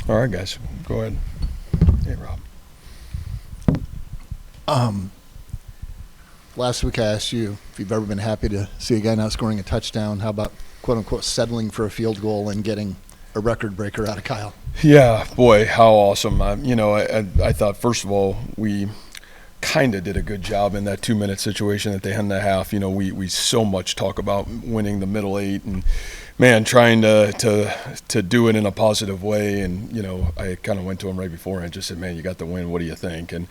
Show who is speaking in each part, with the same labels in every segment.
Speaker 1: All right, guys, go ahead. Hey, Rob.
Speaker 2: Last week I asked you if you've ever been happy to see a guy not scoring a touchdown. How about, quote unquote, settling for a field goal and getting a record breaker out of Kyle?
Speaker 1: Yeah, boy, how awesome. I thought, first of all, we kind of did a good job in that 2-minute situation at the end of the half. We so much talk about winning the middle eight and, man, trying to do it in a positive way. And, I kind of went to him right before and just said, man, you got the win. What do you think? And,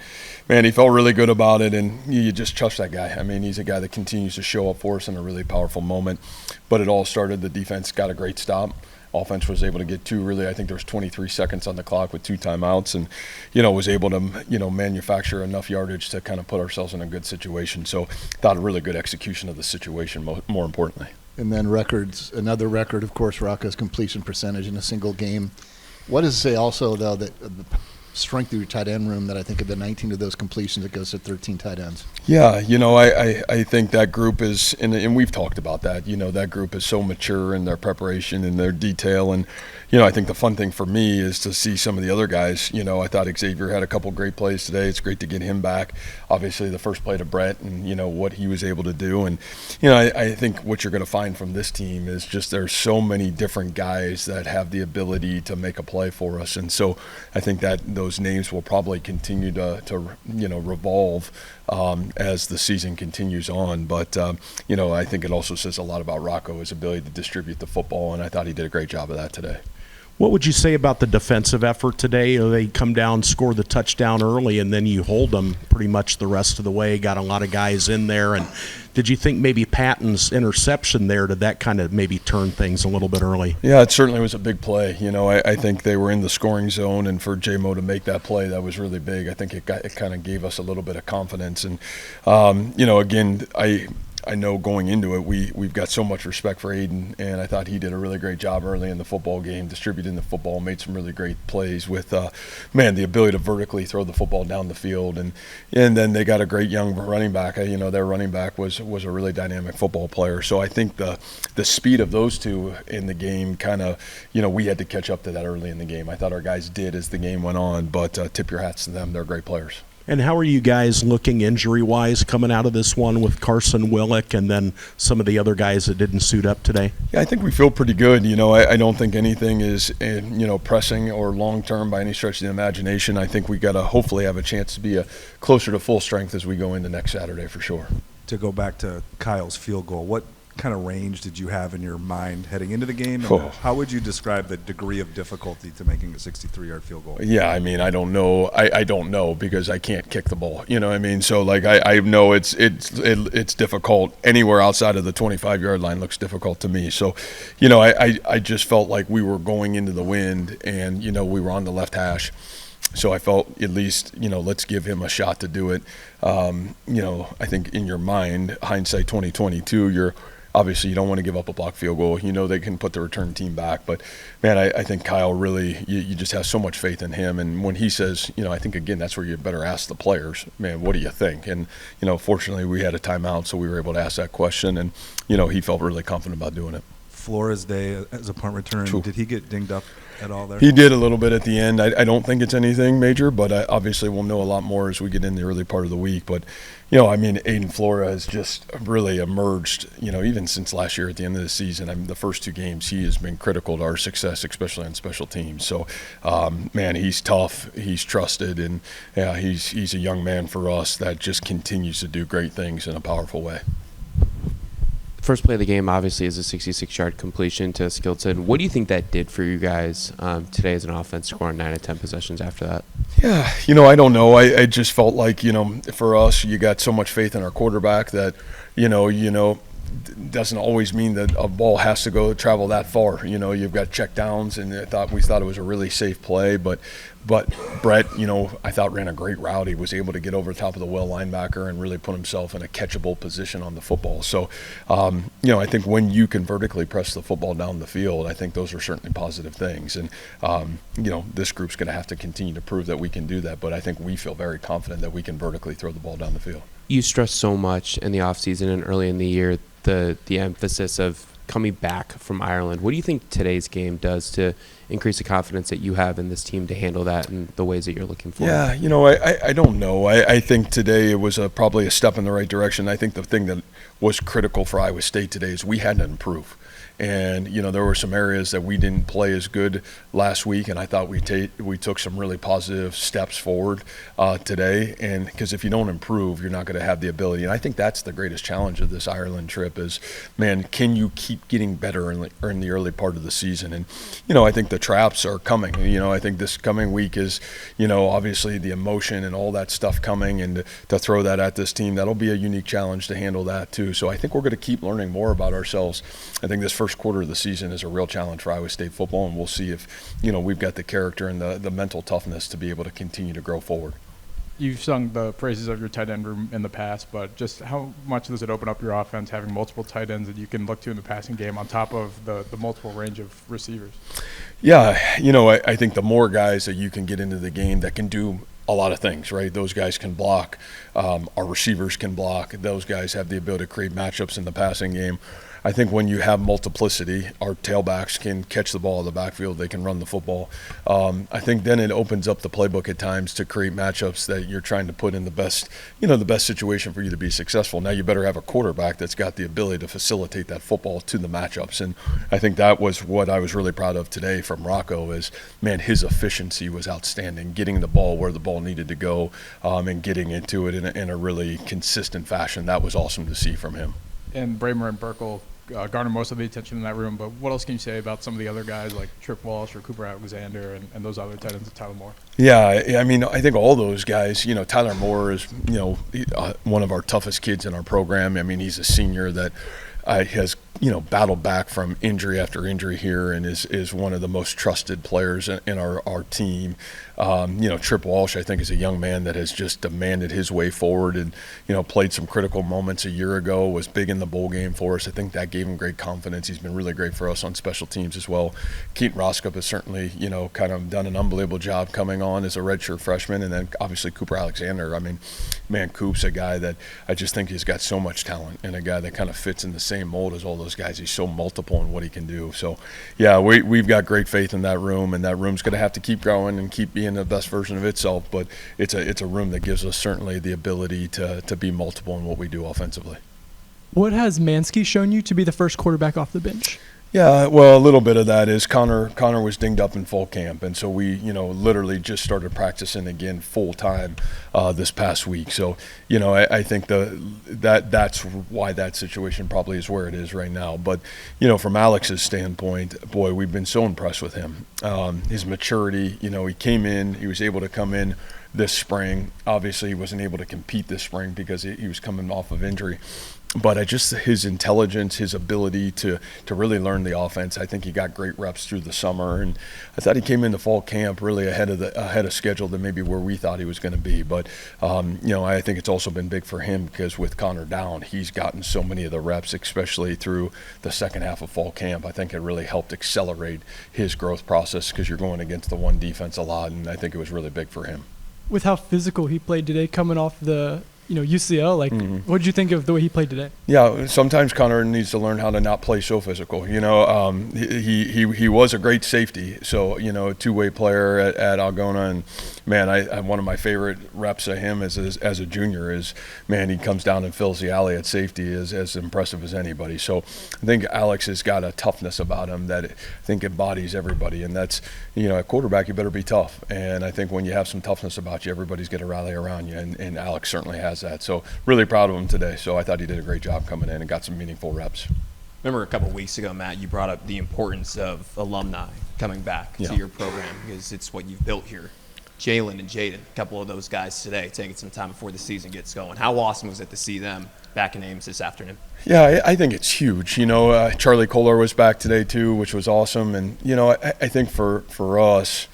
Speaker 1: man, he felt really good about it. And you just trust that guy. I mean, he's a guy that continues to show up for us in a really powerful moment. But it all started, the defense got a great stop. Offense was able to get two, really, I think there was 23 seconds on the clock with 2 timeouts and, was able to, manufacture enough yardage to kind of put ourselves in a good situation. So thought a really good execution of the situation, more importantly.
Speaker 2: And then another record, of course, Rocco's completion percentage in a single game. What does it say also, though, that the strength of your tight end room, that I think of the 19 of those completions, it goes to 13 tight ends?
Speaker 1: Yeah, I think that group is, and we've talked about that, that group is so mature in their preparation and their detail. And, I think the fun thing for me is to see some of the other guys. I thought Xavier had a couple great plays today. It's great to get him back. Obviously, the first play to Brett and, what he was able to do. And, I think what you're going to find from this team is just there's so many different guys that have the ability to make a play for us. And so I think that those names will probably continue to revolve as the season continues on. But, I think it also says a lot about Rocco, his ability to distribute the football, and I thought he did a great job of that today.
Speaker 3: What would you say about the defensive effort today? They come down, score the touchdown early, and then you hold them pretty much the rest of the way. Got a lot of guys in there. And did you think maybe Patton's interception there, did that kind of maybe turn things a little bit early?
Speaker 1: Yeah, it certainly was a big play. I think they were in the scoring zone, and for J-Mo to make that play, that was really big. I think it kind of gave us a little bit of confidence. And, again, I know going into it, we've got so much respect for Aiden, and I thought he did a really great job early in the football game, distributing the football, made some really great plays with, the ability to vertically throw the football down the field. And then they got a great young running back. Their running back was a really dynamic football player. So I think the speed of those two in the game kind of, we had to catch up to that early in the game. I thought our guys did as the game went on, but tip your hats to them. They're great players.
Speaker 3: And how are you guys looking injury-wise coming out of this one with Carson Willick and then some of the other guys that didn't suit up today?
Speaker 1: Yeah, I think we feel pretty good. I don't think anything is, pressing or long-term by any stretch of the imagination. I think we got to hopefully have a chance to be closer to full strength as we go into next Saturday for sure.
Speaker 4: To go back to Kyle's field goal, what kind of range did you have in your mind heading into the game? And how would you describe the degree of difficulty to making a 63-yard field goal?
Speaker 1: Yeah, I don't know. I don't know because I can't kick the ball. You know what I mean? So, I know it's difficult. Anywhere outside of the 25-yard line looks difficult to me. So, I just felt like we were going into the wind and, we were on the left hash. So I felt at least, let's give him a shot to do it. I think in your mind, hindsight 2022, obviously you don't want to give up a blocked field goal. They can put the return team back. But, man, I think Kyle really, you just have so much faith in him. And when he says, I think, again, that's where you better ask the players, man, what do you think? And, fortunately we had a timeout, so we were able to ask that question. And, he felt really confident about doing it.
Speaker 4: Flores Day as a punt return,
Speaker 1: True.
Speaker 4: Did he get dinged up at all there?
Speaker 1: He did a little bit at the end. I don't think it's anything major, but obviously we'll know a lot more as we get in the early part of the week. But, Aiden Flores just really emerged, even since last year at the end of the season. The first 2 games he has been critical to our success, especially on special teams. So, man, he's tough, he's trusted, and he's a young man for us that just continues to do great things in a powerful way.
Speaker 5: First play of the game, obviously, is a 66-yard completion to Skilton. What do you think that did for you guys today as an offense, scoring 9 of 10 possessions after that?
Speaker 1: Yeah, I don't know. I just felt like, for us, you got so much faith in our quarterback that, doesn't always mean that a ball has to travel that far. You've got check downs, and we thought it was a really safe play. But Brett, I thought ran a great route. He was able to get over the top of the well linebacker and really put himself in a catchable position on the football. So, I think when you can vertically press the football down the field, I think those are certainly positive things. And, this group's going to have to continue to prove that we can do that. But I think we feel very confident that we can vertically throw the ball down the field.
Speaker 5: You stressed so much in the offseason and early in the year the emphasis of coming back from Ireland. What do you think today's game does to increase the confidence that you have in this team to handle that in the ways that you're looking for?
Speaker 1: Yeah, I don't know. I think today it was probably a step in the right direction. I think the thing that was critical for Iowa State today is we had to improve. And, there were some areas that we didn't play as good last week, and I thought we took some really positive steps forward today. And because if you don't improve, you're not going to have the ability. And I think that's the greatest challenge of this Ireland trip is, man, can you keep getting better in the early part of the season? And, I think the traps are coming. I think this coming week is, obviously the emotion and all that stuff coming, and to throw that at this team, that'll be a unique challenge to handle that too. So I think we're going to keep learning more about ourselves. I think this first quarter of the season is a real challenge for Iowa State football, and we'll see if we've got the character and the mental toughness to be able to continue to grow forward.
Speaker 6: You've sung the praises of your tight end room in the past, but just how much does it open up your offense having multiple tight ends that you can look to in the passing game on top of the multiple range of receivers?
Speaker 1: Yeah, I think the more guys that you can get into the game that can do a lot of things, right? Those guys can block. Our receivers can block. Those guys have the ability to create matchups in the passing game. I think when you have multiplicity, our tailbacks can catch the ball in the backfield. They can run the football. I think then it opens up the playbook at times to create matchups that you're trying to put in the best situation for you to be successful. Now you better have a quarterback that's got the ability to facilitate that football to the matchups. And I think that was what I was really proud of today from Rocco is, man, his efficiency was outstanding, getting the ball where the ball needed to go and getting into it in a really consistent fashion. That was awesome to see from him.
Speaker 6: And Bramer and Burkle garner most of the attention in that room, but what else can you say about some of the other guys like Trip Walsh or Cooper Alexander and those other tight ends, Tyler Moore?
Speaker 1: Yeah, I think all those guys, Tyler Moore is, one of our toughest kids in our program. He's a senior that has, battled back from injury after injury here and is one of the most trusted players in our team. Trip Walsh, I think, is a young man that has just demanded his way forward and, played some critical moments a year ago, was big in the bowl game for us. I think that gave him great confidence. He's been really great for us on special teams as well. Keaton Roskup has certainly, kind of done an unbelievable job coming on as a redshirt freshman. And then obviously Cooper Alexander. Coop's a guy that I just think he's got so much talent and a guy that kind of fits in the same mold as all those guys. He's so multiple in what he can do. So, yeah, we've got great faith in that room, and that room's going to have to keep growing and keep being the best version of itself. But it's a room that gives us certainly the ability to be multiple in what we do offensively.
Speaker 7: What has Mansky shown you to be the first quarterback off the bench?
Speaker 1: Yeah, well, a little bit of that is Connor was dinged up in fall camp, and so we, literally just started practicing again full time this past week. So, I think that's why that situation probably is where it is right now. But, from Alex's standpoint, boy, we've been so impressed with him. His maturity, he came in, he was able to come in this spring. Obviously, he wasn't able to compete this spring because he was coming off of injury. But his intelligence, his ability to really learn the offense, I think he got great reps through the summer, and I thought he came into fall camp really ahead of schedule than maybe where we thought he was going to be. But I think it's also been big for him because with Connor down, he's gotten so many of the reps, especially through the second half of fall camp. I think it really helped accelerate his growth process because you're going against the one defense a lot, and I think it was really big for him.
Speaker 7: With how physical he played today, coming off the UCL, what did you think of the way he played today?
Speaker 1: Yeah, sometimes Connor needs to learn how to not play so physical. He was a great safety, so a two-way player at Algona, and man, one of my favorite reps of him as a junior is, man, he comes down and fills the alley at safety is as impressive as anybody. So I think Alex has got a toughness about him that I think embodies everybody, and that's at quarterback you better be tough, and I think when you have some toughness about you, everybody's going to rally around you, and Alex certainly has that. So really proud of him today. So I thought he did a great job coming in and got some meaningful reps.
Speaker 8: Remember a couple of weeks ago, Matt, you brought up the importance of alumni coming back to your program because it's what you've built here. Jalen and Jaden, a couple of those guys today taking some time before the season gets going. How awesome was it to see them back in Ames this afternoon?
Speaker 1: Yeah, I think it's huge. Charlie Kohler was back today too, which was awesome. And, I think for us,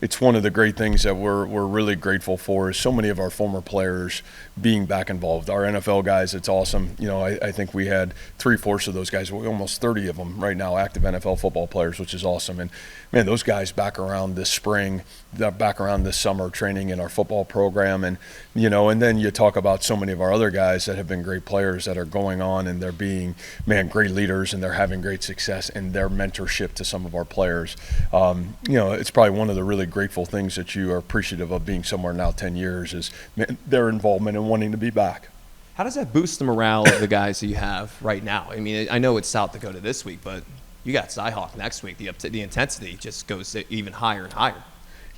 Speaker 1: it's one of the great things that we're really grateful for is so many of our former players being back involved. Our NFL guys, it's awesome. You know, I think we had 3/4 of those guys, almost 30 of them right now, active NFL football players, which is awesome. And man, those guys back around this spring, back around this summer training in our football program. And, you know, and then you talk about so many of our other guys that have been great players that are going on and they're being, man, great leaders and they're having great success in their mentorship to some of our players. You know, it's probably one of the really grateful things that you are appreciative of being somewhere now 10 years is their involvement and wanting to be back.
Speaker 8: How does that boost the morale of the guys that you have right now? I mean, I know it's South Dakota this week, but you got Cyhawk next week. The intensity just goes even higher and higher.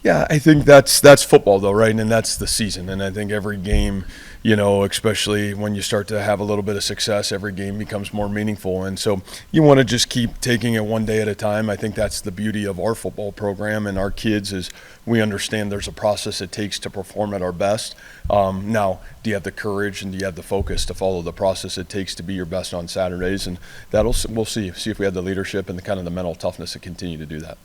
Speaker 1: Yeah, I think that's football though, right? And that's the season. And I think every game, you know, especially when you start to have a little bit of success, every game becomes more meaningful. And so you want to just keep taking it one day at a time. I think that's the beauty of our football program and our kids is we understand there's a process it takes to perform at our best. Now, do you have the courage and do you have the focus to follow the process it takes to be your best on Saturdays? And we'll see if we have the leadership and the kind of the mental toughness to continue to do that.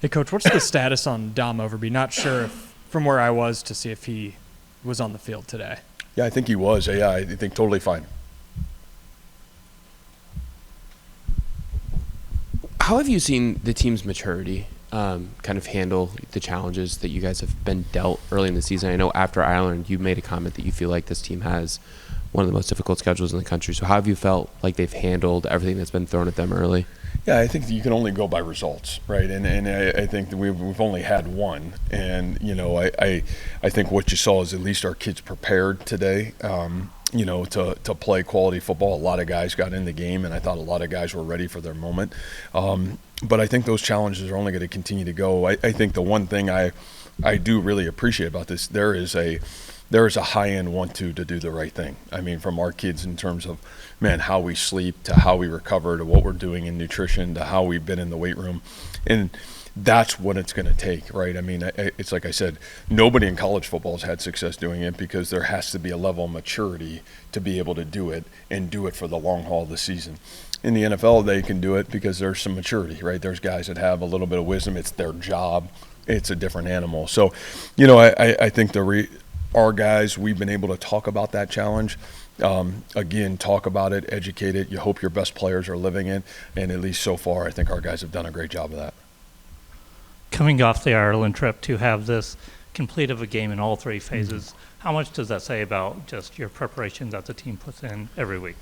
Speaker 9: Hey, Coach, what's the status on Dom Overby? Not sure from where I was to see if he was on the field today.
Speaker 1: Yeah, I think he was. Yeah, I think totally fine.
Speaker 5: How have you seen the team's maturity kind of handle the challenges that you guys have been dealt early in the season? I know after Ireland, you made a comment that you feel like this team has one of the most difficult schedules in the country. So how have you felt like they've handled everything that's been thrown at them early?
Speaker 1: Yeah, I think you can only go by results, right? And I think that we've only had one. And, you know, I think what you saw is at least our kids prepared today, you know, to play quality football. A lot of guys got in the game, and I thought a lot of guys were ready for their moment. But I think those challenges are only going to continue to go. I think the one thing I do really appreciate about this, there is a high-end want-to do the right thing. I mean, from our kids in terms of, man, how we sleep to how we recover to what we're doing in nutrition to how we've been in the weight room. And that's what it's going to take, right? I mean, it's like I said, nobody in college football has had success doing it because there has to be a level of maturity to be able to do it and do it for the long haul of the season. In the NFL, they can do it because there's some maturity, right? There's guys that have a little bit of wisdom. It's their job. It's a different animal. So, you know, I think our guys, we've been able to talk about that challenge. Again, talk about it, educate it. You hope your best players are living it. And at least so far, I think our guys have done a great job of that.
Speaker 10: Coming off the Ireland trip to have this complete of a game in all three phases, how much does that say about just your preparation that the team puts in every week?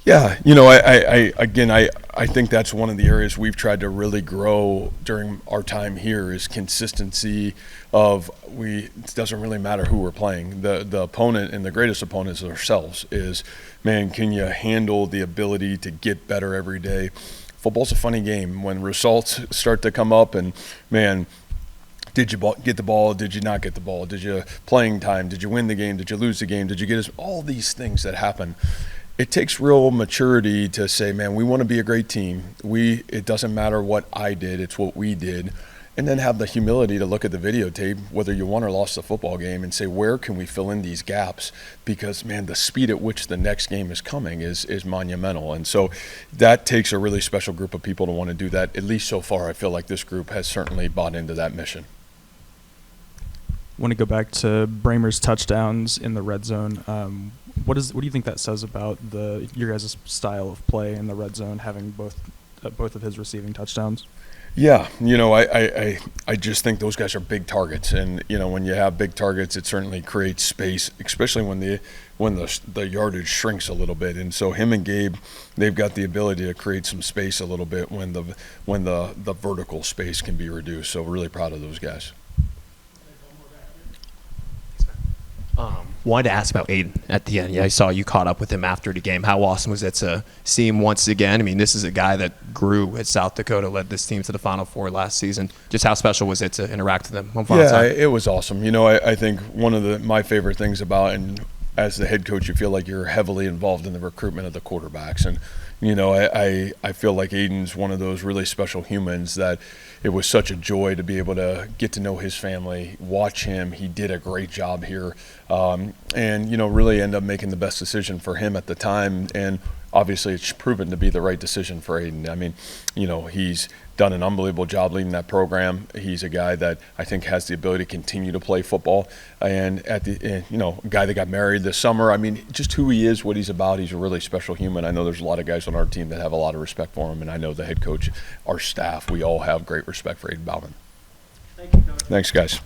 Speaker 1: Yeah, you know, I think that's one of the areas we've tried to really grow during our time here is consistency of it doesn't really matter who we're playing. The opponent and the greatest opponents ourselves is, man, can you handle the ability to get better every day? Football's a funny game. When results start to come up and, man, did you get the ball? Did you not get the ball? Did you playing time? Did you win the game? Did you lose the game? Did you get all these things that happen? It takes real maturity to say, man, we want to be a great team. It doesn't matter what I did, it's what we did. And then have the humility to look at the videotape, whether you won or lost the football game, and say, where can we fill in these gaps? Because, man, the speed at which the next game is coming is monumental. And so that takes a really special group of people to want to do that. At least so far, I feel like this group has certainly bought into that mission.
Speaker 9: I want to go back to Bramer's touchdowns in the red zone. What do you think that says about your guys' style of play in the red zone, having both of his receiving touchdowns?
Speaker 1: Yeah, you know, I just think those guys are big targets, and you know, when you have big targets, it certainly creates space, especially when the yardage shrinks a little bit. And so him and Gabe, they've got the ability to create some space a little bit when the vertical space can be reduced. So really proud of those guys.
Speaker 8: Wanted to ask about Aiden at the end. Yeah, I saw you caught up with him after the game. How awesome was it to see him once again? I mean, this is a guy that grew at South Dakota, led this team to the Final Four last season. Just how special was it to interact with him one final time?
Speaker 1: It was awesome. You know, I think one of my favorite things about, and as the head coach, you feel like you're heavily involved in the recruitment of the quarterbacks. And, you know, I feel like Aiden's one of those really special humans that it was such a joy to be able to get to know his family, watch him. He did a great job here, and, you know, really end up making the best decision for him at the time. And obviously it's proven to be the right decision for Aiden. I mean, you know, he's done an unbelievable job leading that program. He's a guy that I think has the ability to continue to play football. And a guy that got married this summer. I mean, just who he is, what he's about. He's a really special human. I know there's a lot of guys on our team that have a lot of respect for him, and I know the head coach, our staff, we all have great respect for Aiden Bauman. Thanks, guys.